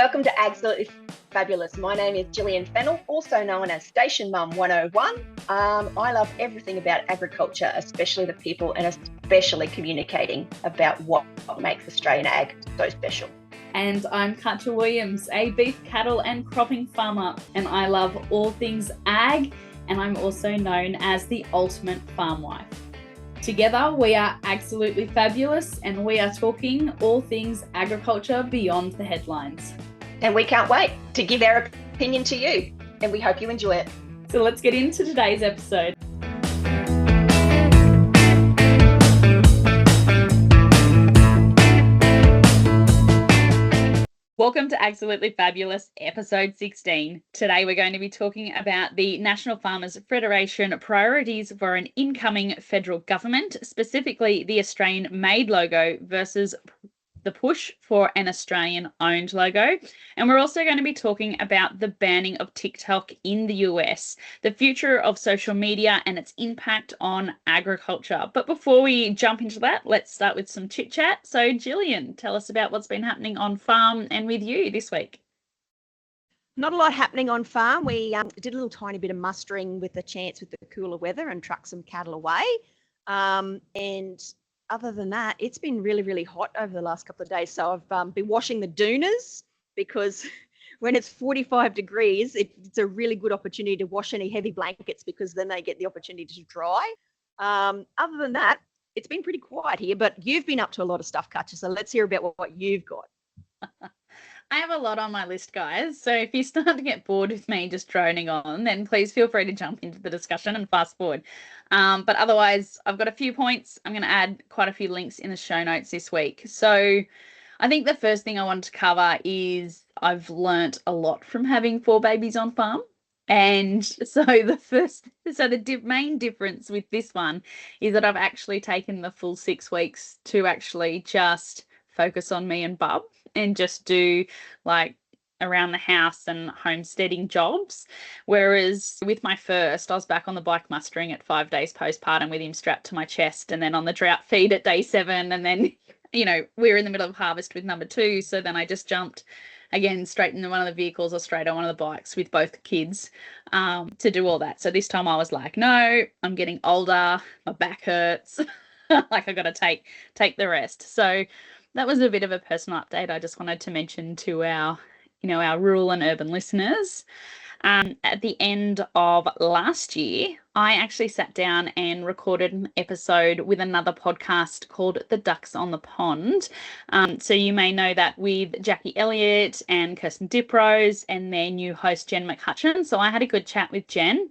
Welcome to Absolutely Fabulous. My name is Gillian Fennell, also known as Station Mum 101. I love everything about agriculture, especially the people and especially communicating about what makes Australian ag so special. And I'm Katja Williams, a beef, cattle and cropping farmer, and I love all things ag, and I'm also known as the ultimate farm wife. Together, we are Absolutely Fabulous, and we are talking all things agriculture beyond the headlines. And we can't wait to give our opinion to you, and we hope you enjoy it. So let's get into today's episode. Welcome to Absolutely Fabulous, episode 16. Today we're going to be talking about the National Farmers Federation priorities for an incoming federal government, specifically the Australian-made logo versus the push for an Australian-owned logo. And we're also going to be talking about the banning of TikTok in the US, the future of social media and its impact on agriculture. But before we jump into that, let's start with some chit-chat. So Gillian, tell us about what's been happening on farm and with you this week. Not a lot happening on farm. We did a little tiny bit of mustering with the chance with the cooler weather and trucked some cattle away. And other than that, it's been really, really hot over the last couple of days. So I've been washing the doonas because when it's 45 degrees, it's a really good opportunity to wash any heavy blankets because then they get the opportunity to dry. Other than that, it's been pretty quiet here, but you've been up to a lot of stuff, Katja. So let's hear about what you've got. I have a lot on my list, guys. So if you start to get bored with me just droning on, then please feel free to jump into the discussion and fast forward. But otherwise, I've got a few points. I'm going to add quite a few links in the show notes this week. So I think the first thing I wanted to cover is I've learnt a lot from having 4 babies on farm. And so the main difference with this one is that I've actually taken the full 6 weeks to actually just focus on me and Bub and just do like around the house and homesteading jobs. Whereas with my first, I was back on the bike mustering at 5 days postpartum with him strapped to my chest, and then on the drought feed at day 7. And then, we were in the middle of harvest with number 2. So then I just jumped again straight into one of the vehicles or straight on one of the bikes with both the kids to do all that. So this time I was like, no, I'm getting older. My back hurts. Like I got to take the rest. So that was a bit of a personal update I just wanted to mention to our rural and urban listeners. At the end of last year, I actually sat down and recorded an episode with another podcast called The Ducks on the Pond. So you may know that with Jackie Elliott and Kirsten Diprose and their new host, Jen McCutchen. So I had a good chat with Jen,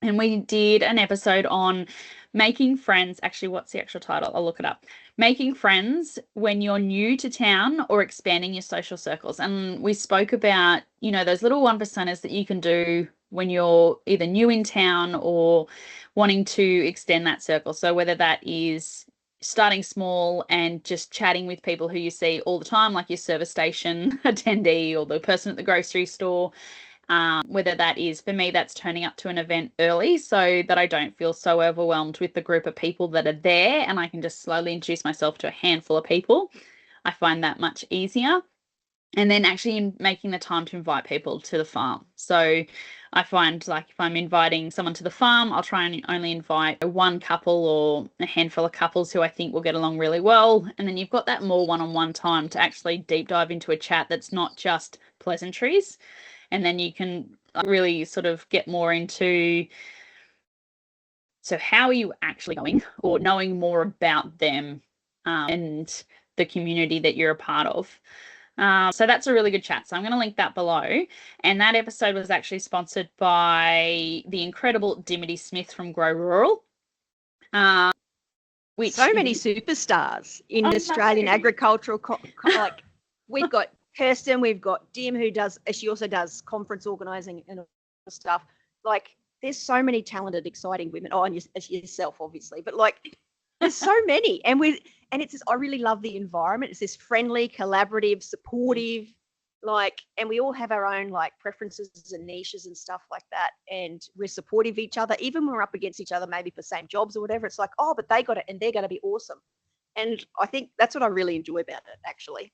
and we did an episode on making friends. Actually, what's the actual title? I'll look it up. Making friends when you're new to town or expanding your social circles. And we spoke about, those little 1%ers that you can do when you're either new in town or wanting to extend that circle. So whether that is starting small and just chatting with people who you see all the time, like your service station attendee or the person at the grocery store, whether that is, for me, that's turning up to an event early so that I don't feel so overwhelmed with the group of people that are there, and I can just slowly introduce myself to a handful of people. I find that much easier. And then actually making the time to invite people to the farm. So I find like if I'm inviting someone to the farm, I'll try and only invite one couple or a handful of couples who I think will get along really well. And then you've got that more one-on-one time to actually deep dive into a chat that's not just pleasantries. And then you can really sort of get more into, so how are you actually going, or knowing more about them and the community that you're a part of. So that's a really good chat. So I'm going to link that below. And that episode was actually sponsored by the incredible Dimity Smith from Grow Rural. So many superstars in Australian agricultural, like we've got Kirsten, we've got Dim, she also does conference organising and all stuff. Like, there's so many talented, exciting women. Oh, and yourself, obviously, but like, there's so many. And it's just, I really love the environment. It's this friendly, collaborative, supportive, and we all have our own preferences and niches and stuff like that. And we're supportive of each other, even when we're up against each other, maybe for same jobs or whatever. It's like, oh, but they got it, and they're going to be awesome. And I think that's what I really enjoy about it, actually.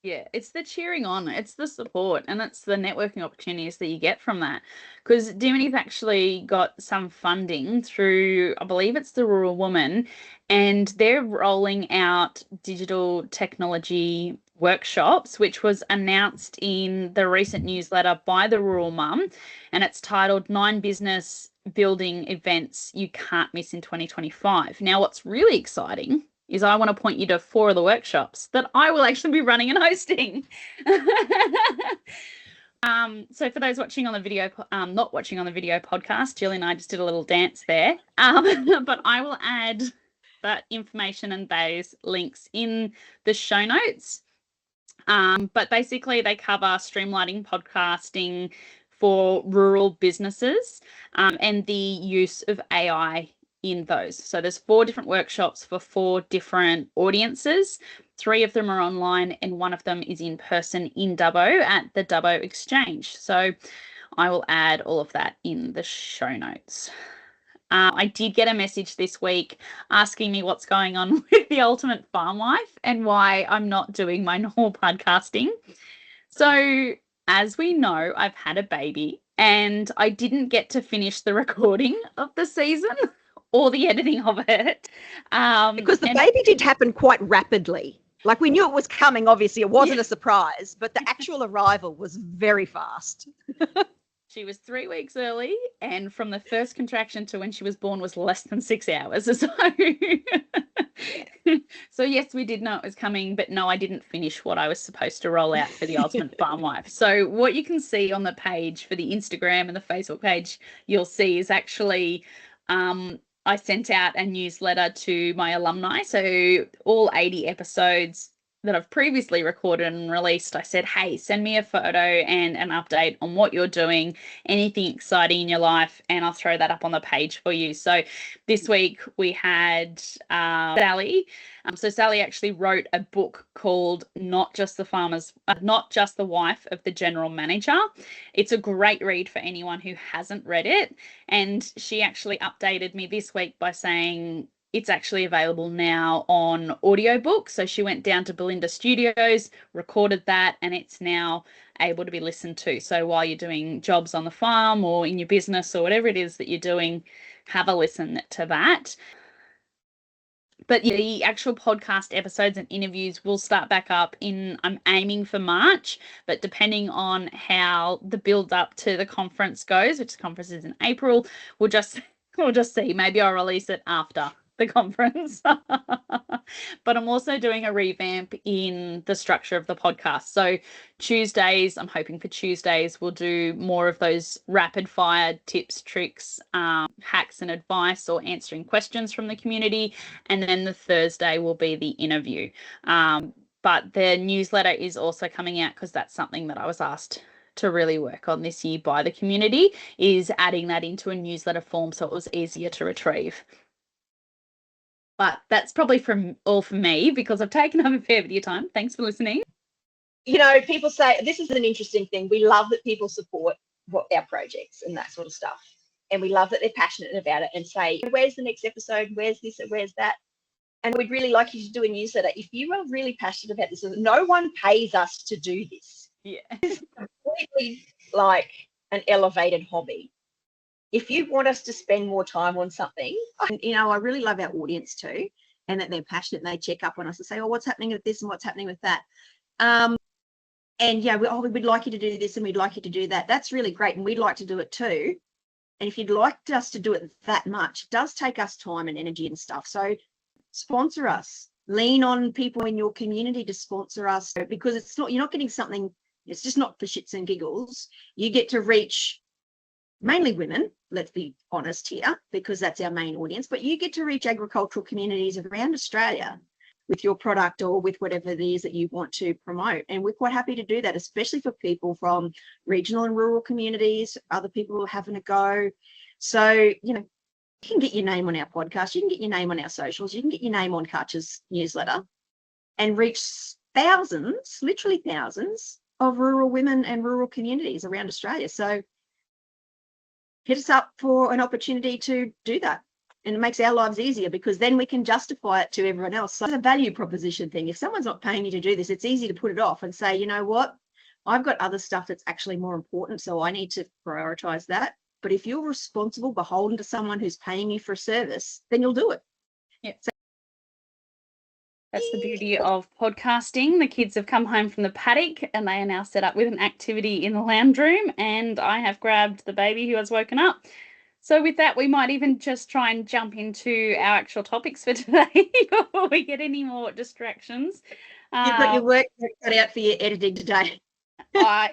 Yeah, it's the cheering on, it's the support, and it's the networking opportunities that you get from that. Because Dimity's actually got some funding through, I believe it's the Rural Woman, and they're rolling out digital technology workshops, which was announced in the recent newsletter by the Rural Mum, and it's titled 9 Business Building Events You Can't Miss in 2025. Now, what's really exciting is I want to point you to 4 of the workshops that I will actually be running and hosting. So for those watching on the video, not watching on the video podcast, Jill and I just did a little dance there. But I will add that information and those links in the show notes. But basically they cover streamlining podcasting for rural businesses and the use of AI in those. So there's 4 different workshops for 4 different audiences. 3 of them are online and 1 of them is in person in Dubbo at the Dubbo Exchange. So I will add all of that in the show notes. I did get a message this week asking me what's going on with the Ultimate Farm Wife and why I'm not doing my normal podcasting. So as we know, I've had a baby and I didn't get to finish the recording of the season or the editing of it. Because the baby did happen quite rapidly. Like, we knew it was coming, obviously. It wasn't a surprise, but the actual arrival was very fast. She was 3 weeks early, and from the first contraction to when she was born was less than 6 hours. So yes, we did know it was coming, but no, I didn't finish what I was supposed to roll out for the Ultimate Farm Wife. So what you can see on the page for the Instagram and the Facebook page, you'll see is actually I sent out a newsletter to my alumni. So all 80 episodes that I've previously recorded and released, I said, hey, send me a photo and an update on what you're doing, anything exciting in your life, and I'll throw that up on the page for you. So this week we had Sally. So Sally actually wrote a book called Not Just the Wife of the General Manager. It's a great read for anyone who hasn't read it. And she actually updated me this week by saying it's actually available now on audiobook. So she went down to Belinda Studios, recorded that, and it's now able to be listened to. So while you're doing jobs on the farm or in your business or whatever it is that you're doing, have a listen to that. But the actual podcast episodes and interviews will start back up I'm aiming for March, but depending on how the build up to the conference goes, which the conference is in April, we'll just see. Maybe I'll release it after the conference. But I'm also doing a revamp in the structure of the podcast. So Tuesdays, I'm hoping for Tuesdays, we'll do more of those rapid fire tips, tricks, hacks and advice, or answering questions from the community. And then the Thursday will be the interview. But the newsletter is also coming out because that's something that I was asked to really work on this year by the community, is adding that into a newsletter form so it was easier to retrieve. But that's probably all for me, because I've taken up a fair bit of your time. Thanks for listening. You know, people say, this is an interesting thing. We love that people support our projects and that sort of stuff. And we love that they're passionate about it and say, where's the next episode? Where's this? Where's that? And we'd really like you to do a newsletter. If you are really passionate about this, no one pays us to do this. Yeah. It's completely like an elevated hobby. If you want us to spend more time on something, I really love our audience too, and that they're passionate and they check up on us and say, oh, what's happening with this and what's happening with that. And yeah, we'd like you to do this and we'd like you to do that. That's really great. And we'd like to do it too. And if you'd like us to do it that much, it does take us time and energy and stuff. So sponsor us, lean on people in your community to sponsor us, because you're not getting something, it's just not for shits and giggles. You get to reach mainly women, let's be honest here, because that's our main audience, but you get to reach agricultural communities around Australia with your product or with whatever it is that you want to promote. And we're quite happy to do that, especially for people from regional and rural communities, other people who are having a go. So, you can get your name on our podcast, you can get your name on our socials, you can get your name on Katja's newsletter and reach thousands, literally thousands of rural women and rural communities around Australia. So hit us up for an opportunity to do that. And it makes our lives easier because then we can justify it to everyone else. So it's a value proposition thing. If someone's not paying you to do this, it's easy to put it off and say, you know what, I've got other stuff that's actually more important, so I need to prioritize that. But if you're responsible, beholden to someone who's paying you for a service, then you'll do it. Yeah. So that's the beauty of podcasting. The kids have come home from the paddock and they are now set up with an activity in the lounge room, and I have grabbed the baby who has woken up. So with that, we might even just try and jump into our actual topics for today before we get any more distractions. You've got your work cut out for your editing today. I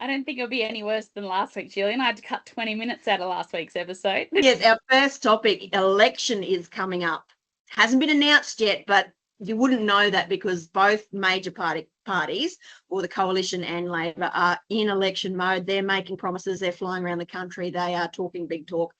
don't think it'll be any worse than last week, Gillian. I had to cut 20 minutes out of last week's episode. Yes, our first topic, election, is coming up. Hasn't been announced yet, but you wouldn't know that because both major parties, or the coalition and Labor, are in election mode. They're making promises. They're flying around the country. They are talking big talk.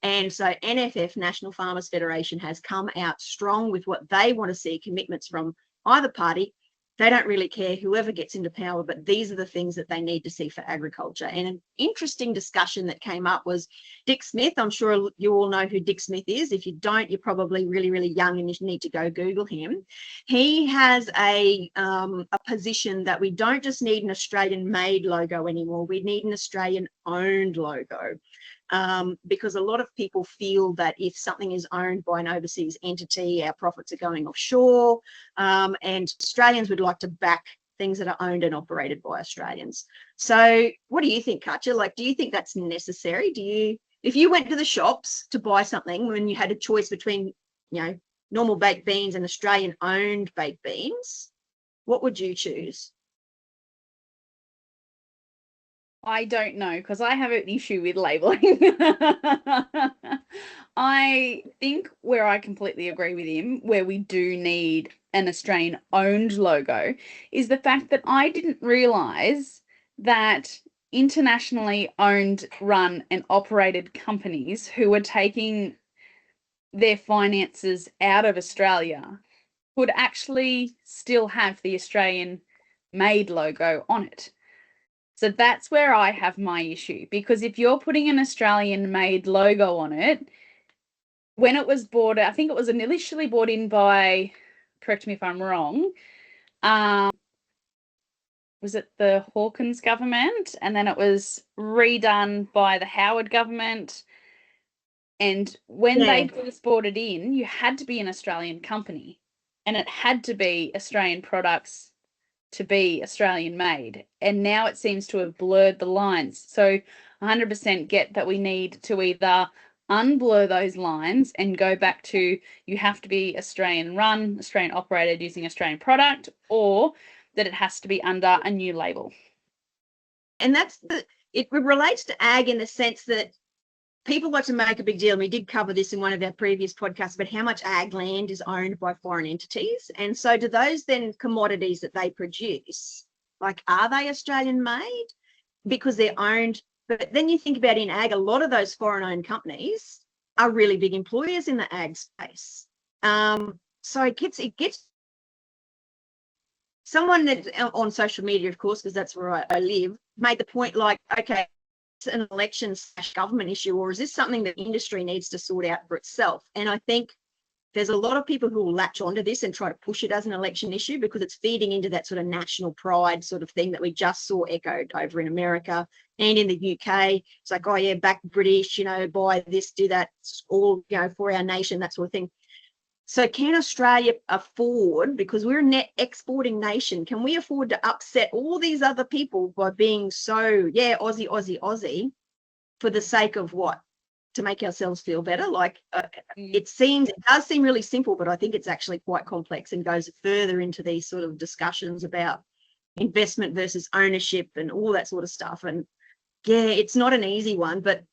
And so NFF, National Farmers Federation, has come out strong with what they want to see, commitments from either party. They don't really care whoever gets into power, but these are the things that they need to see for agriculture. And an interesting discussion that came up was Dick Smith. I'm sure you all know who Dick Smith is. If you don't, you're probably really, really young and you need to go Google him. He has a position that we don't just need an Australian-made logo anymore. We need an Australian-owned logo. Because a lot of people feel that if something is owned by an overseas entity, our profits are going offshore, and Australians would like to back things that are owned and operated by Australians. So what do you think, Katja? Like, do you think that's necessary? If you went to the shops to buy something when you had a choice between, you know, normal baked beans and Australian-owned baked beans, what would you choose? I don't know, because I have an issue with labelling. I think where I completely agree with him, where we do need an Australian-owned logo, is the fact that I didn't realise that internationally owned, run and operated companies who were taking their finances out of Australia would actually still have the Australian-made logo on it. So that's where I have my issue, because if you're putting an Australian-made logo on it, when it was bought, I think it was initially bought in by, correct me if I'm wrong, was it the Hawkins government? And then it was redone by the Howard government. And when they first bought it in, you had to be an Australian company and it had to be Australian products to be Australian made, and now it seems to have blurred the lines. So 100% get that we need to either unblur those lines and go back to you have to be Australian run, Australian operated using Australian product, or that it has to be under a new label. And it relates to ag in the sense that people like to make a big deal, and we did cover this in one of our previous podcasts, about how much ag land is owned by foreign entities. And so do those then commodities that they produce, like, are they Australian made? Because they're owned. But then you think about in ag, a lot of those foreign owned companies are really big employers in the ag space. So it gets someone that on social media, of course, because that's where I live, made the point like, okay, an election / government issue, or is this something that industry needs to sort out for itself? And I think there's a lot of people who will latch onto this and try to push it as an election issue because it's feeding into that sort of national pride sort of thing that we just saw echoed over in America and in the UK. It's like, oh yeah, back British, you know, buy this, do that, it's all, you know, for our nation, that sort of thing. So can Australia afford, because we're a net exporting nation, can we afford to upset all these other people by being so, Aussie, Aussie, Aussie, for the sake of what? To make ourselves feel better? Like, it does seem really simple, but I think it's actually quite complex and goes further into these sort of discussions about investment versus ownership and all that sort of stuff. And yeah, it's not an easy one, but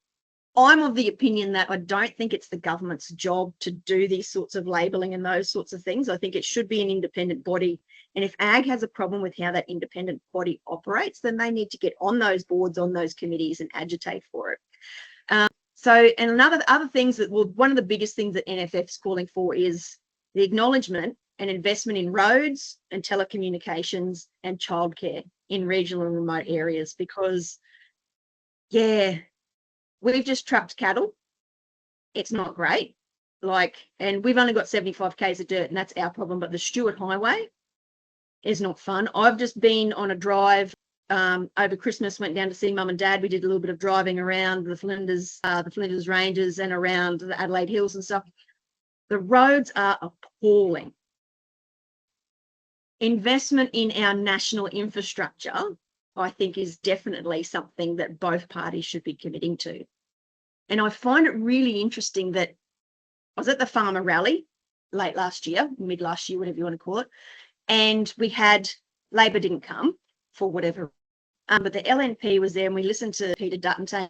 I'm of the opinion that I don't think it's the government's job to do these sorts of labelling and those sorts of things. I think it should be an independent body. And if ag has a problem with how that independent body operates, then they need to get on those boards, on those committees and agitate for it. And other things that, well, one of the biggest things that NFF is calling for is the acknowledgement and investment in roads and telecommunications and childcare in regional and remote areas, because, we've just trapped cattle it's not great. And we've only got 75 k's of dirt, and that's our problem. But the Stewart Highway is not fun. I've just been on a drive over Christmas, went down to see Mum and Dad. We did a little bit of driving around the Flinders Ranges and around the Adelaide Hills and stuff. The roads are appalling. Investment in our national infrastructure, I think, is definitely something that both parties should be committing to. And I find it really interesting that I was at the farmer rally late last year, mid last year, whatever you want to call it, and we had Labor didn't come for whatever, but the LNP was there, and we listened to Peter Dutton saying,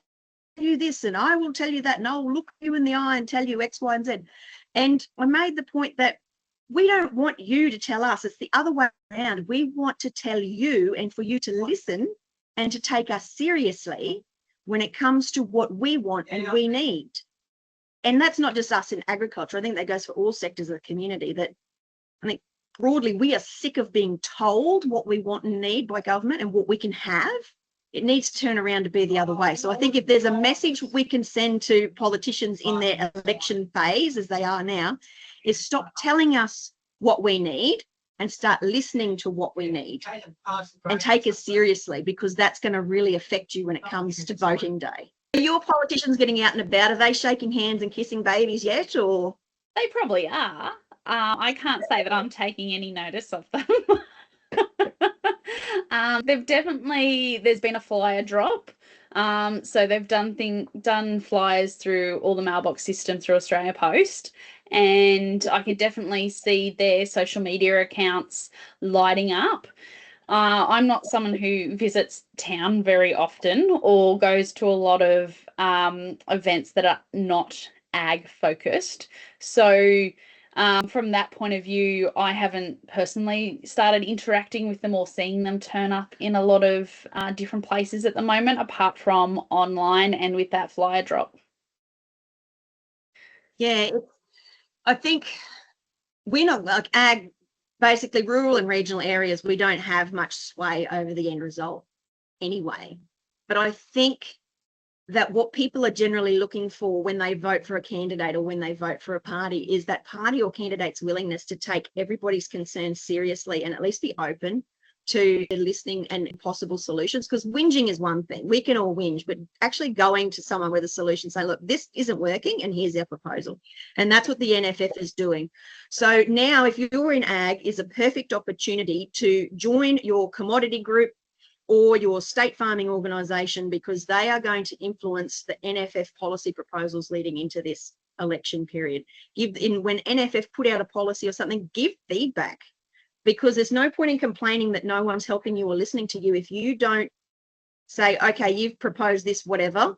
"You this, and I will tell you that, and I'll look you in the eye and tell you X, Y, and Z." And I made the point that we don't want you to tell us; it's the other way around. We want to tell you, and for you to listen and to take us seriously when it comes to what we want and we need. And that's not just us in agriculture. I think that goes for all sectors of the community. That I think broadly, we are sick of being told what we want and need by government and what we can have. It needs to turn around to be the other way. So I think if there's a message we can send to politicians in their election phase, as they are now, is stop telling us what we need and start listening to what we need and take us seriously, because that's going to really affect you when it comes to voting day. Are your politicians getting out and about? Are they shaking hands and kissing babies yet, or? They probably are. I can't say that I'm taking any notice of them. There's been a flyer drop. So they've done flyers through all the mailbox system through Australia Post, and I can definitely see their social media accounts lighting up. I'm not someone who visits town very often or goes to a lot of events that are not ag focused. So from that point of view, I haven't personally started interacting with them or seeing them turn up in a lot of different places at the moment, apart from online and with that flyer drop. Yeah, I think we're not like ag, basically rural and regional areas, we don't have much sway over the end result anyway. But I think that what people are generally looking for when they vote for a candidate or when they vote for a party is that party or candidate's willingness to take everybody's concerns seriously and at least be open to listening and possible solutions. Because whinging is one thing, we can all whinge, but actually going to someone with a solution, saying, look, this isn't working and here's our proposal. And that's what the NFF is doing. So now if you're in ag, is a perfect opportunity to join your commodity group or your state farming organisation, because they are going to influence the NFF policy proposals leading into this election period. When NFF put out a policy or something, give feedback, because there's no point in complaining that no one's helping you or listening to you if you don't say, okay, you've proposed this, whatever,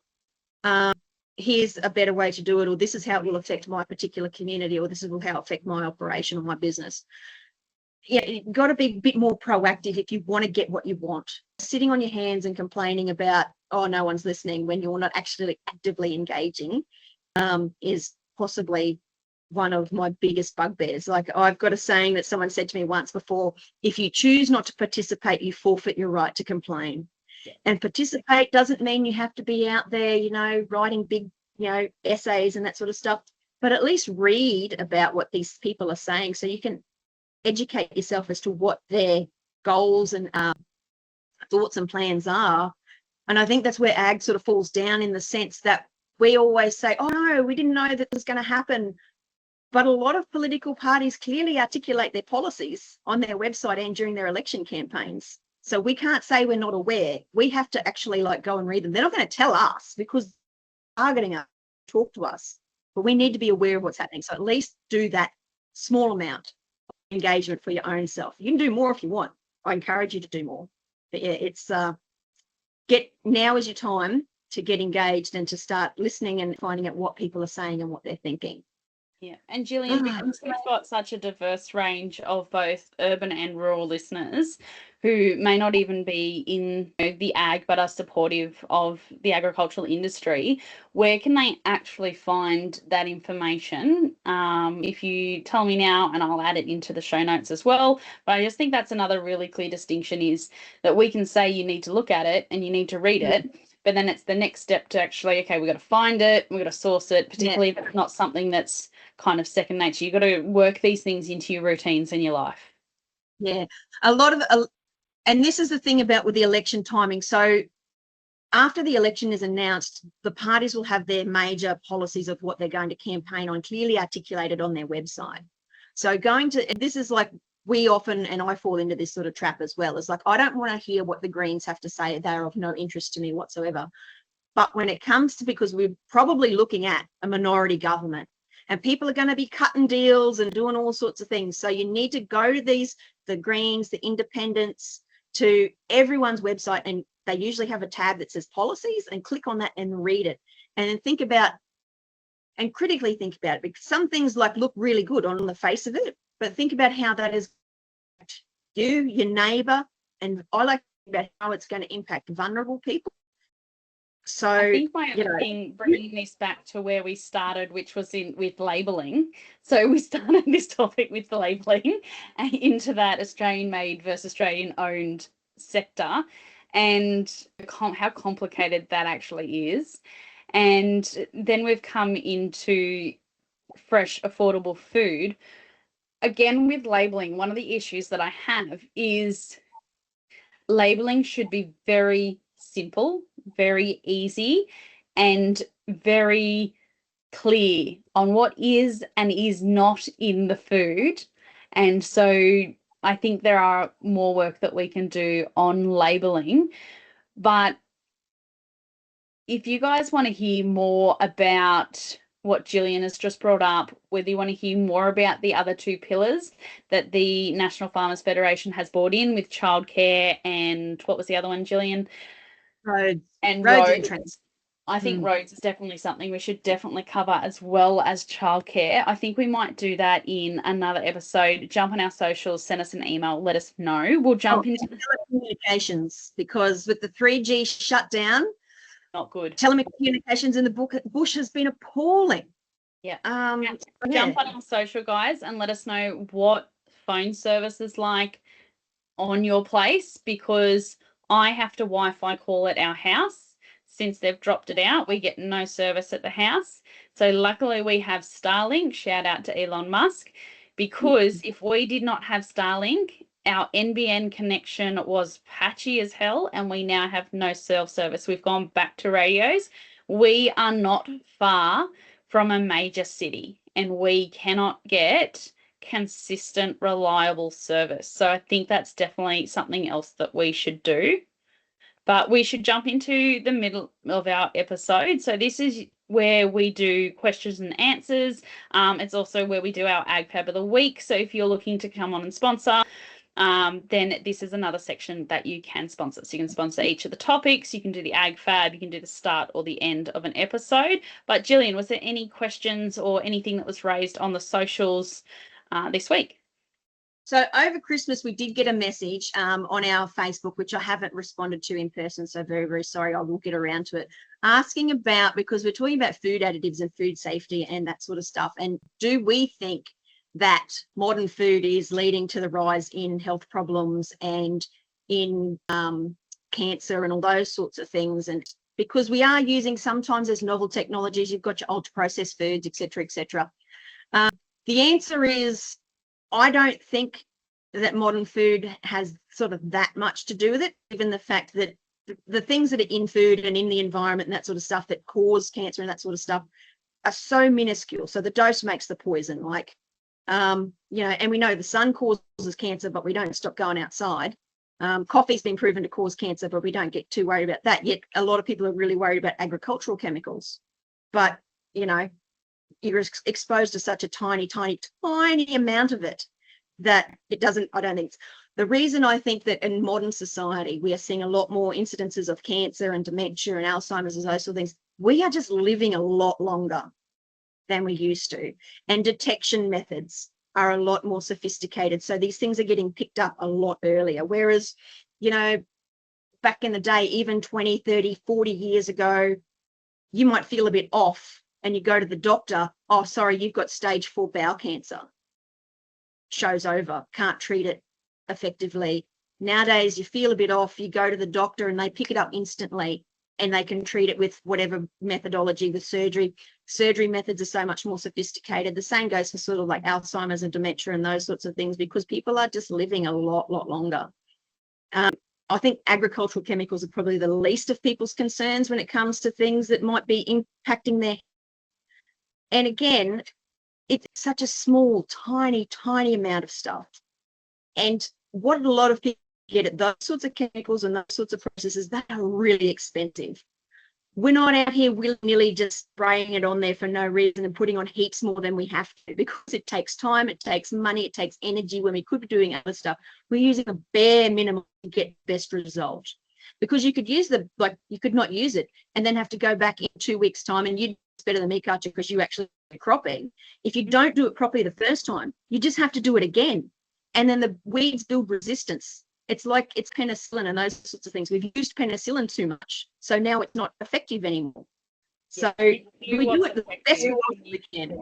here's a better way to do it, or this is how it will affect my particular community, or this is how it will affect my operation or my business. Yeah, you've got to be a bit more proactive if you want to get what you want. Sitting on your hands and complaining about, oh, no one's listening, when you're not actually actively engaging, is possibly one of my biggest bugbears. Like, I've got a saying that someone said to me once before: if you choose not to participate, you forfeit your right to complain. Yeah. And participate doesn't mean you have to be out there, writing big, essays and that sort of stuff, but at least read about what these people are saying so you can educate yourself as to what their goals and thoughts and plans are. And I think that's where ag sort of falls down, in the sense that we always say, oh no, we didn't know that was going to happen. But a lot of political parties clearly articulate their policies on their website and during their election campaigns. So we can't say we're not aware. We have to actually go and read them. They're not going to tell us because they're targeting us, talk to us, but we need to be aware of what's happening. So at least do that small amount of engagement for your own self. You can do more if you want. I encourage you to do more. But yeah, it's now is your time to get engaged and to start listening and finding out what people are saying and what they're thinking. Yeah, and Gillian, because we've got such a diverse range of both urban and rural listeners who may not even be in the ag but are supportive of the agricultural industry, where can they actually find that information? If you tell me now, and I'll add it into the show notes as well, but I just think that's another really clear distinction, is that we can say you need to look at it and you need to read it, but then it's the next step to actually, okay, we've got to find it, we've got to source it, particularly if it's not something that's kind of second nature. You've got to work these things into your routines in your life. Yeah, a lot of, and this is the thing about with the election timing. So after the election is announced, the parties will have their major policies of what they're going to campaign on clearly articulated on their website. So this is like, we often, and I fall into this sort of trap as well, it's like, I don't want to hear what the Greens have to say. They're of no interest to me whatsoever. But when it comes to, because we're probably looking at a minority government and people are going to be cutting deals and doing all sorts of things. So you need to go to the Greens, the independents, to everyone's website, and they usually have a tab that says policies, and click on that and read it. And then think about, and critically think about it, because some things like look really good on the face of it, but think about how that is you, your neighbour, and I like to think about how it's going to impact vulnerable people. So I think my other thing, bringing this back to where we started, which was with labelling. So we started this topic with the labelling and into that Australian made versus Australian owned sector, and how complicated that actually is. And then we've come into fresh, affordable food. Again, with labelling, one of the issues that I have is labelling should be very simple, very easy, and very clear on what is and is not in the food. And so I think there are more work that we can do on labelling. But if you guys want to hear more about what Gillian has just brought up, whether you want to hear more about the other two pillars that the National Farmers Federation has brought in with childcare and what was the other one, Gillian? Roads. And roads. Roads. I think roads is definitely something we should definitely cover, as well as childcare. I think we might do that in another episode. Jump on our socials, send us an email, let us know. We'll jump into telecommunications, because with the 3G shutdown, not good. Telecommunications in the bush has been appalling. Yeah. Jump on our social, guys, and let us know what phone service is like on your place, because I have to Wi-Fi call at our house. Since they've dropped it out, we get no service at the house. So luckily we have Starlink. Shout out to Elon Musk, because if we did not have Starlink, our NBN connection was patchy as hell, and we now have no cell service. We've gone back to radios. We are not far from a major city, and we cannot get consistent, reliable service. So I think that's definitely something else that we should do. But we should jump into the middle of our episode. So this is where we do questions and answers. It's also where we do our Ag Fab of the week. So if you're looking to come on and sponsor, then this is another section that you can sponsor. So you can sponsor each of the topics. You can do the Ag Fab. You can do the start or the end of an episode. But Gillian, was there any questions or anything that was raised on the socials this week? So over Christmas, we did get a message on our Facebook, which I haven't responded to in person. So very, very sorry. I will get around to it. Asking about, because we're talking about food additives and food safety and that sort of stuff. And do we think that modern food is leading to the rise in health problems and in cancer and all those sorts of things? And because we are using sometimes as novel technologies, you've got your ultra processed foods, et cetera, et cetera. The answer is, I don't think that modern food has sort of that much to do with it, given the fact that the things that are in food and in the environment and that sort of stuff that cause cancer and that sort of stuff are so minuscule. So the dose makes the poison, like, and we know the sun causes cancer, but we don't stop going outside. Coffee's been proven to cause cancer, but we don't get too worried about that. Yet a lot of people are really worried about agricultural chemicals. But, you're exposed to such a tiny amount of it that it doesn't, I don't think it's, the reason I think that in modern society, we are seeing a lot more incidences of cancer and dementia and Alzheimer's and those sort of things. We are just living a lot longer than we used to. And detection methods are a lot more sophisticated. So these things are getting picked up a lot earlier. Whereas, back in the day, even 20, 30, 40 years ago, you might feel a bit off and you go to the doctor, oh, sorry, you've got stage 4 bowel cancer. Show's over, can't treat it effectively. Nowadays, you feel a bit off, you go to the doctor and they pick it up instantly and they can treat it with whatever methodology. The surgery methods are so much more sophisticated. The same goes for sort of like Alzheimer's and dementia and those sorts of things, because people are just living a lot longer. I think agricultural chemicals are probably the least of people's concerns when it comes to things that might be impacting their. And again, it's such a small, tiny amount of stuff. And what a lot of people get at those sorts of chemicals and those sorts of processes, that are really expensive. We're not out here willy-nilly just spraying it on there for no reason and putting on heaps more than we have to, because it takes time, it takes money, it takes energy when we could be doing other stuff. We're using a bare minimum to get the best result. Because you could use you could not use it and then have to go back in 2 weeks' time, and you'd better than me, Katja, because you actually do cropping. If you don't do it properly the first time, you just have to do it again. And then the weeds build resistance. It's like it's penicillin and those sorts of things. We've used penicillin too much, so now it's not effective anymore. So we do it the best we can.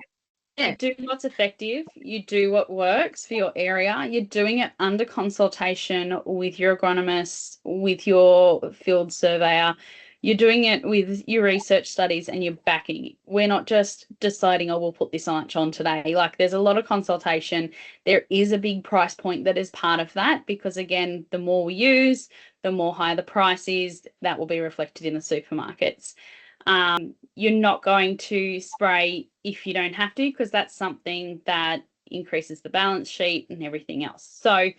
Yeah. You do what's effective. You do what works for your area. You're doing it under consultation with your agronomist, with your field surveyor. You're doing it with your research studies, and you're backing. We're not just deciding, oh, we'll put this much on today. Like, there's a lot of consultation. There is a big price point that is part of that, because again, the more we use, the more higher the price is. That will be reflected in the supermarkets. You're not going to spray if you don't have to, because that's something that increases the balance sheet and everything else. So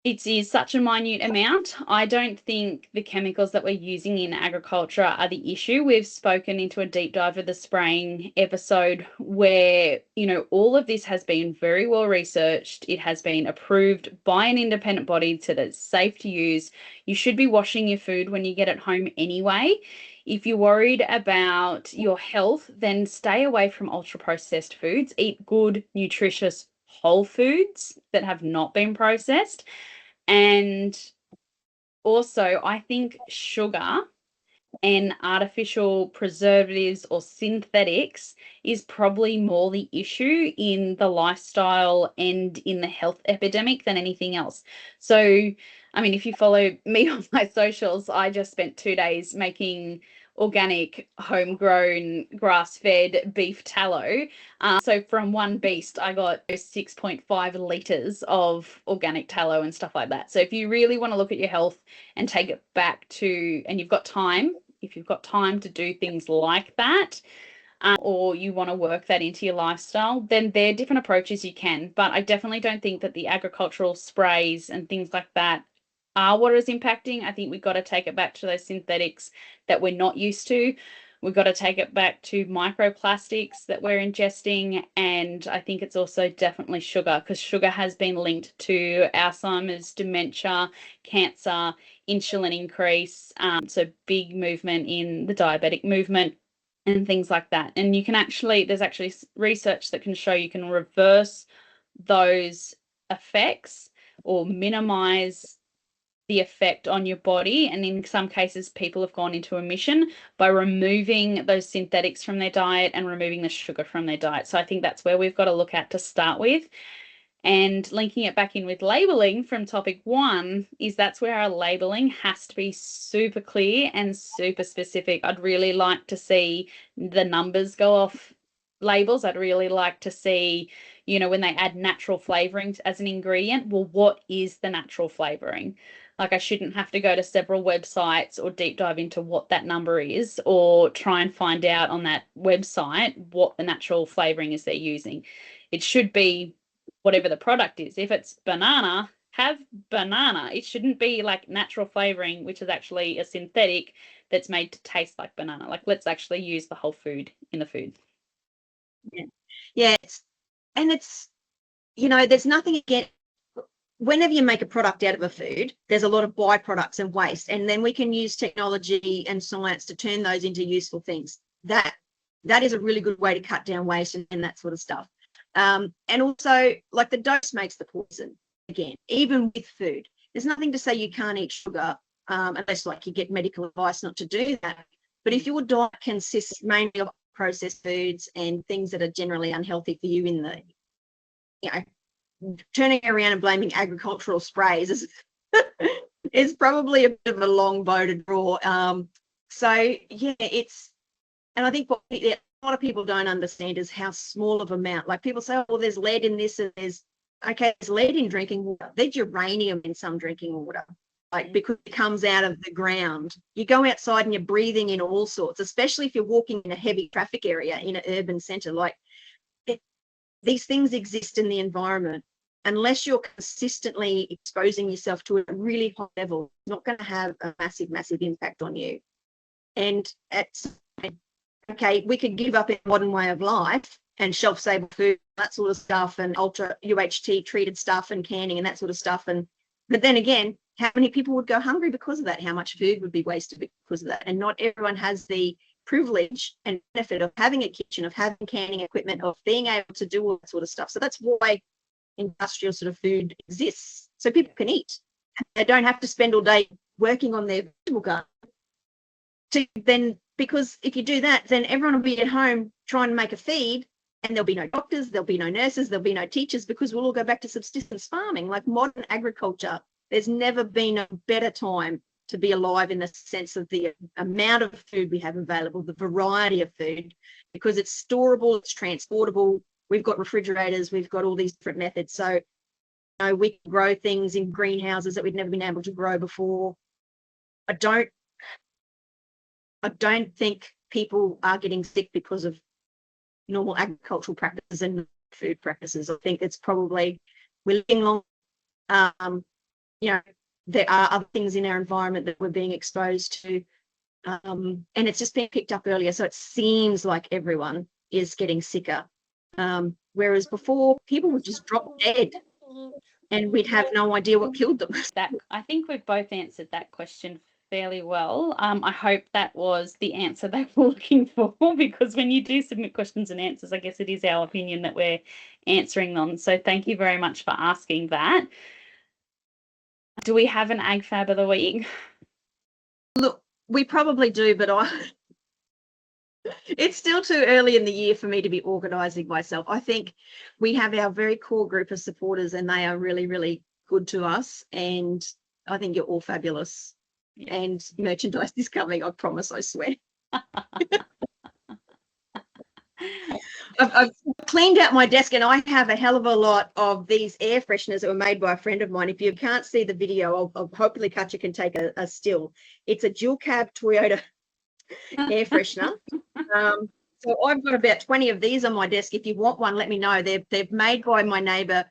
it is such a minute amount. I don't think the chemicals that we're using in agriculture are the issue. We've spoken into a deep dive of the spraying episode where, all of this has been very well researched. It has been approved by an independent body so that it's safe to use. You should be washing your food when you get it home anyway. If you're worried about your health, then stay away from ultra-processed foods. Eat good, nutritious whole foods that have not been processed. And also, I think sugar and artificial preservatives or synthetics is probably more the issue in the lifestyle and in the health epidemic than anything else. So, I mean, if you follow me on my socials, I just spent 2 days making organic, homegrown, grass-fed beef tallow. So from one beast, I got 6.5 litres of organic tallow and stuff like that. So if you really want to look at your health and take it back to, and you've got time, if you've got time to do things like that, or you want to work that into your lifestyle, then there are different approaches you can. But I definitely don't think that the agricultural sprays and things like that are what is impacting. I think we've got to take it back to those synthetics that we're not used to. We've got to take it back to microplastics that we're ingesting. And I think it's also definitely sugar, because sugar has been linked to Alzheimer's, dementia, cancer, insulin increase. So big movement in the diabetic movement and things like that. And you can there's actually research that can show you can reverse those effects or minimize the effect on your body. And in some cases, people have gone into remission by removing those synthetics from their diet and removing the sugar from their diet. So I think that's where we've got to look at to start with. And linking it back in with labeling from topic 1 is that's where our labeling has to be super clear and super specific. I'd really like to see the numbers go off labels. I'd really like to see, when they add natural flavorings as an ingredient, well, what is the natural flavoring? Like, I shouldn't have to go to several websites or deep dive into what that number is, or try and find out on that website what the natural flavoring is they're using. It should be whatever the product is. If it's banana, have banana. It shouldn't be like natural flavoring, which is actually a synthetic that's made to taste like banana. Like, let's actually use the whole food in the food. Yeah. And it's, there's nothing against, whenever you make a product out of a food, there's a lot of byproducts and waste, and then we can use technology and science to turn those into useful things. That is a really good way to cut down waste and that sort of stuff. And also, like, the dose makes the poison. Again, even with food, there's nothing to say you can't eat sugar unless, like, you get medical advice not to do that. But if your diet consists mainly of processed foods and things that are generally unhealthy for you, in the, turning around and blaming agricultural sprays is It's probably a bit of a long bow to draw. So yeah, and I think what a lot of people don't understand is how small of amount. Like people say, oh, well, there's lead in this, and there's lead in drinking water. There's uranium in some drinking water, like because it comes out of the ground. You go outside and you're breathing in all sorts, especially if you're walking in a heavy traffic area in an urban centre. Like these things exist in the environment. Unless you're consistently exposing yourself to a really high level, it's not going to have a massive, massive impact on you. And okay, we could give up a modern way of life and shelf-stable food, that sort of stuff, and ultra UHT treated stuff and canning and that sort of stuff. But then again, how many people would go hungry because of that? How much food would be wasted because of that? And not everyone has the privilege and benefit of having a kitchen, of having canning equipment, of being able to do all that sort of stuff. So that's why industrial sort of food exists, so people can eat. They don't have to spend all day working on their vegetable garden. Because if you do that, then everyone will be at home trying to make a feed, and there'll be no doctors, there'll be no nurses, there'll be no teachers, because we'll all go back to subsistence farming. Like modern agriculture, there's never been a better time to be alive in the sense of the amount of food we have available, the variety of food, because it's storable, it's transportable. We've got refrigerators, we've got all these different methods. So we can grow things in greenhouses that we've never been able to grow before. I don't think people are getting sick because of normal agricultural practices and food practices. I think it's probably we're living long. There are other things in our environment that we're being exposed to, and it's just been picked up earlier. So it seems like everyone is getting sicker. Whereas before, people would just drop dead and we'd have no idea what killed them. I think we've both answered that question fairly well. I hope that was the answer they were looking for, because when you do submit questions and answers, I guess it is our opinion that we're answering them. So thank you very much for asking that. Do we have an Ag Fab of the week? Look, we probably do, but it's still too early in the year for me to be organising myself. I think we have our very core group of supporters, and they are really, really good to us. And I think you're all fabulous. Yeah. And merchandise is coming, I promise, I swear. I've cleaned out my desk, and I have a hell of a lot of these air fresheners that were made by a friend of mine. If you can't see the video, I'll hopefully Katja can take a still. It's a dual cab Toyota air freshener. So I've got about 20 of these on my desk. If you want one, let me know. They're made by my neighbour,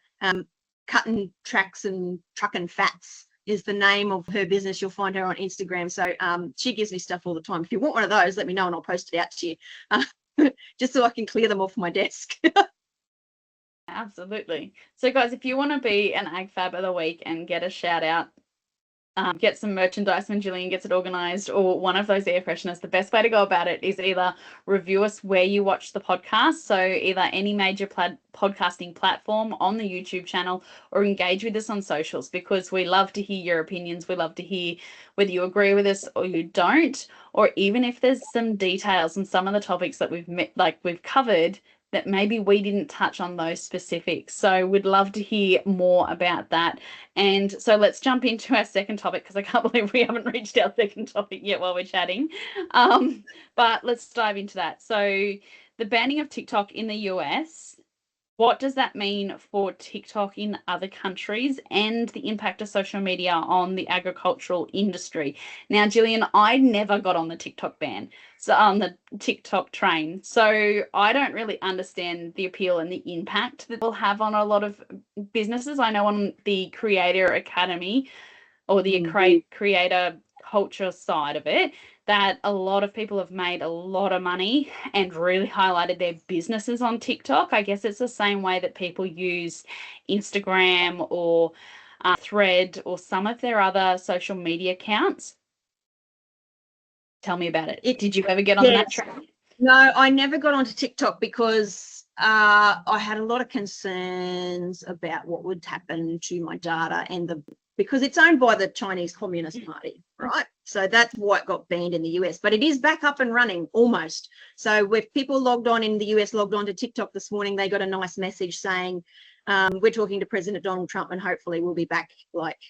Cutting Tracks and Truckin' Fats is the name of her business. You'll find her on Instagram. So she gives me stuff all the time. If you want one of those, let me know and I'll post it out to you, just so I can clear them off my desk. Absolutely. So guys, if you want to be an Ag Fab of the week and get a shout out, get some merchandise when Gillian gets it organised, or one of those air fresheners, the best way to go about it is either review us where you watch the podcast, so either any major podcasting platform, on the YouTube channel, or engage with us on socials, because we love to hear your opinions. We love to hear whether you agree with us or you don't, or even if there's some details on some of the topics that we've covered that maybe we didn't touch on those specifics. So we'd love to hear more about that. And so let's jump into our second topic, because I can't believe we haven't reached our second topic yet while we're chatting. But let's dive into that. So the banning of TikTok in the US, what does that mean for TikTok in other countries, and the impact of social media on the agricultural industry? Now, Gillian, I never got on the TikTok ban, so on the TikTok train. So I don't really understand the appeal and the impact that it will have on a lot of businesses. I know on the Creator Academy, or the creator culture side of it, that a lot of people have made a lot of money and really highlighted their businesses on TikTok. I guess it's the same way that people use Instagram or Thread or some of their other social media accounts. Tell me about it. Did you ever get on that track? No, I never got onto TikTok because I had a lot of concerns about what would happen to my data, and because it's owned by the Chinese Communist Party, right? So that's why it got banned in the US, but it is back up and running almost. So if people logged on in the US, logged on to TikTok this morning, they got a nice message saying, we're talking to President Donald Trump and hopefully we'll be back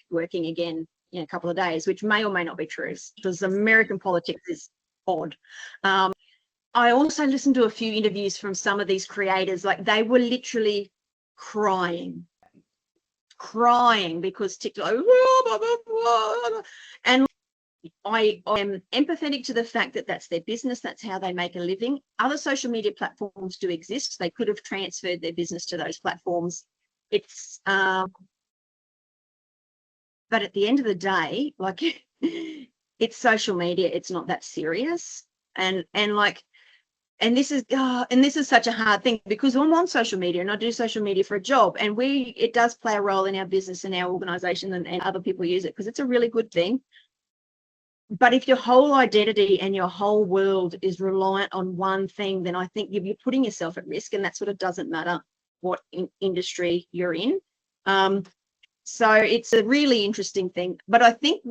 working again in a couple of days, which may or may not be true, because American politics is odd. I also listened to a few interviews from some of these creators, like they were literally crying because TikTok, and I am empathetic to the fact that that's their business, that's how they make a living. Other social media platforms do exist. They could have transferred their business to those platforms. It's but at the end of the day, like it's social media, it's not that serious. And this is such a hard thing, because I'm on social media and I do social media for a job, and it does play a role in our business and our organization, and other people use it because it's a really good thing. But if your whole identity and your whole world is reliant on one thing, then I think you're putting yourself at risk, and that's what it doesn't matter what industry you're in. So it's a really interesting thing. But I think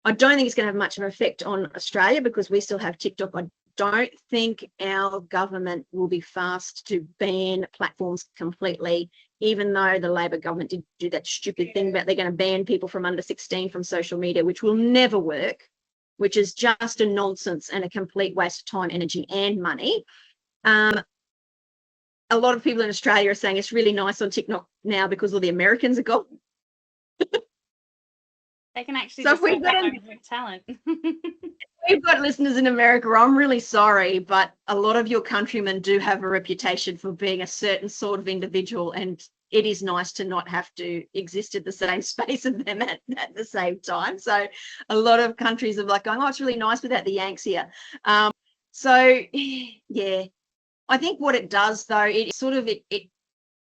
I don't think it's going to have much of an effect on Australia, because we still have TikTok. I don't think our government will be fast to ban platforms completely, even though the Labor government did do that stupid thing about they're going to ban people from under 16 from social media, which will never work, which is just a nonsense and a complete waste of time, energy, and money. A lot of people in Australia are saying it's really nice on TikTok now because all the Americans are gone. They can actually just have their own talent. We've got listeners in America. I'm really sorry, but a lot of your countrymen do have a reputation for being a certain sort of individual, and it is nice to not have to exist in the same space as them at the same time. So a lot of countries are like going, oh, it's really nice without the Yanks here. So yeah, I think what it does though, it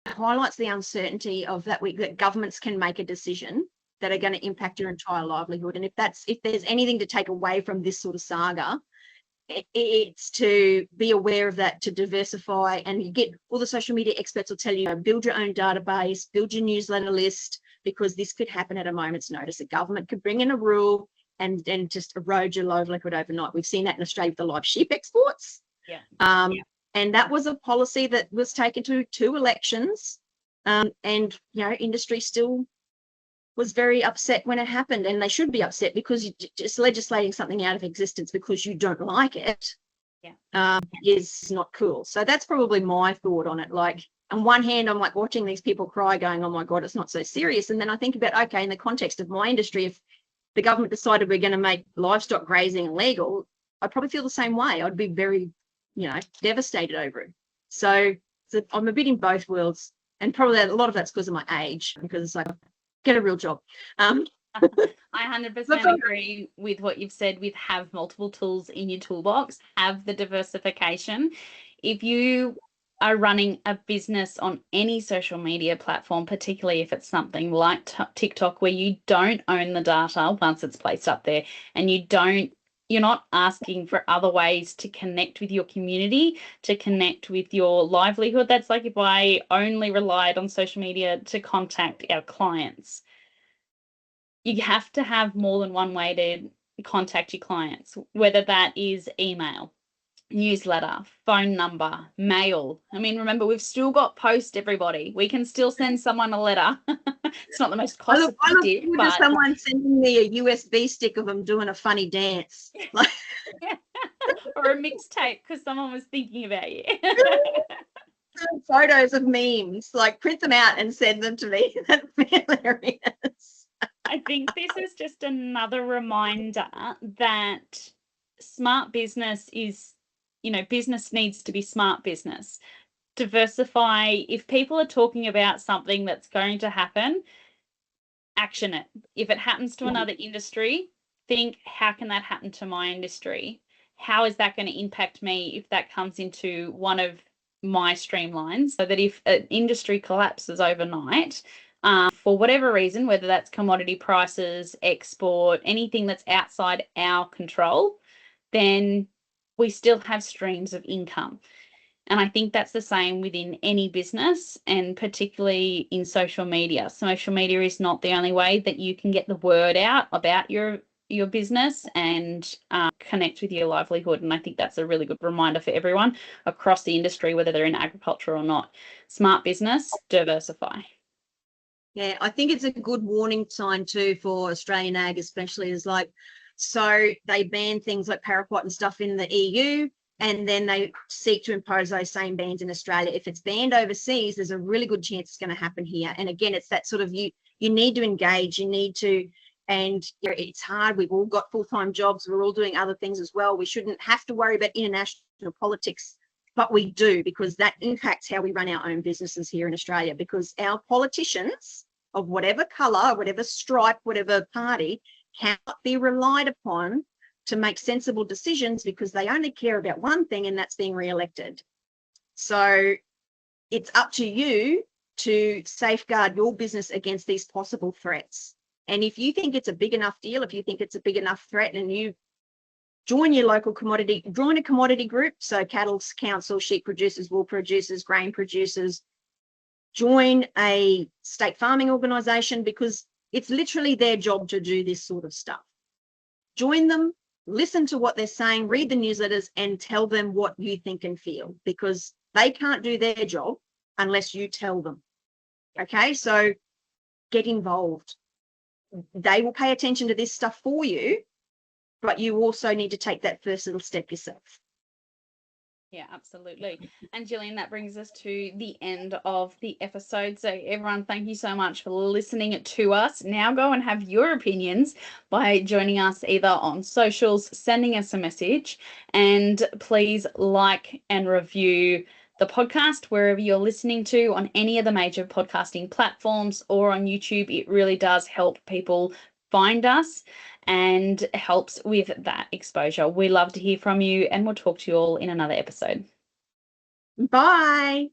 highlights the uncertainty of that governments can make a decision that are going to impact your entire livelihood. And if there's anything to take away from this sort of saga, it's to be aware of that, to diversify. And you get all the social media experts will tell you, build your own database, build your newsletter list, because this could happen at a moment's notice. A government could bring in a rule and just erode your livelihood overnight. We've seen that in Australia with the live sheep exports. Yeah. And that was a policy that was taken to 2 elections. And, industry still was very upset when it happened, and they should be upset, because you just legislating something out of existence because you don't like it is not cool. So that's probably my thought on it. Like, on one hand, I'm like watching these people cry going, oh my God, it's not so serious. And then I think about, okay, in the context of my industry, if the government decided we're going to make livestock grazing illegal, I'd probably feel the same way. I'd be very, devastated over it. So I'm a bit in both worlds, and probably a lot of that's because of my age, because it's like, get a real job. I 100% agree with what you've said with have multiple tools in your toolbox, have the diversification. If you are running a business on any social media platform, particularly if it's something like TikTok, where you don't own the data once it's placed up there, and you're not asking for other ways to connect with your community, to connect with your livelihood. That's like if I only relied on social media to contact our clients. You have to have more than one way to contact your clients, whether that is email, newsletter, phone number, mail. I mean, remember, we've still got post, everybody. We can still send someone a letter. It's not the most cost effective. But someone sending me a USB stick of them doing a funny dance. Or a mixtape because someone was thinking about you. Photos of memes, like print them out and send them to me. That's hilarious. I think this is just another reminder that smart business is, business needs to be smart business. Diversify. If people are talking about something that's going to happen, action it. If it happens to another industry, think, how can that happen to my industry? How is that going to impact me if that comes into one of my streamlines? So that if an industry collapses overnight, for whatever reason, whether that's commodity prices, export, anything that's outside our control, then we still have streams of income. And I think that's the same within any business, and particularly in social media. Social media is not the only way that you can get the word out about your business and connect with your livelihood. And I think that's a really good reminder for everyone across the industry, whether they're in agriculture or not. Smart business, diversify. Yeah, I think it's a good warning sign too for Australian ag, especially, is like, so they ban things like paraquat and stuff in the EU, and then they seek to impose those same bans in Australia. If it's banned overseas, there's a really good chance it's going to happen here. And again, it's that sort of, you need to engage, you need to, and it's hard. We've all got full-time jobs. We're all doing other things as well. We shouldn't have to worry about international politics, but we do, because that impacts how we run our own businesses here in Australia, because our politicians of whatever colour, whatever stripe, whatever party, cannot be relied upon to make sensible decisions, because they only care about one thing, and that's being re-elected. So it's up to you to safeguard your business against these possible threats. And if you think it's a big enough deal, if you think it's a big enough threat, and you join your local commodity, join a commodity group, so cattle council, sheep producers, wool producers, grain producers, join a state farming organisation, because it's literally their job to do this sort of stuff. Join them, listen to what they're saying, read the newsletters, and tell them what you think and feel, because they can't do their job unless you tell them. Okay, so get involved. They will pay attention to this stuff for you, but you also need to take that first little step yourself. Yeah, absolutely. And Gillian, that brings us to the end of the episode. So everyone, thank you so much for listening to us. Now go and have your opinions by joining us either on socials, sending us a message, and please like and review the podcast wherever you're listening to, on any of the major podcasting platforms or on YouTube. It really does help people find us and helps with that exposure. We love to hear from you, and we'll talk to you all in another episode. Bye.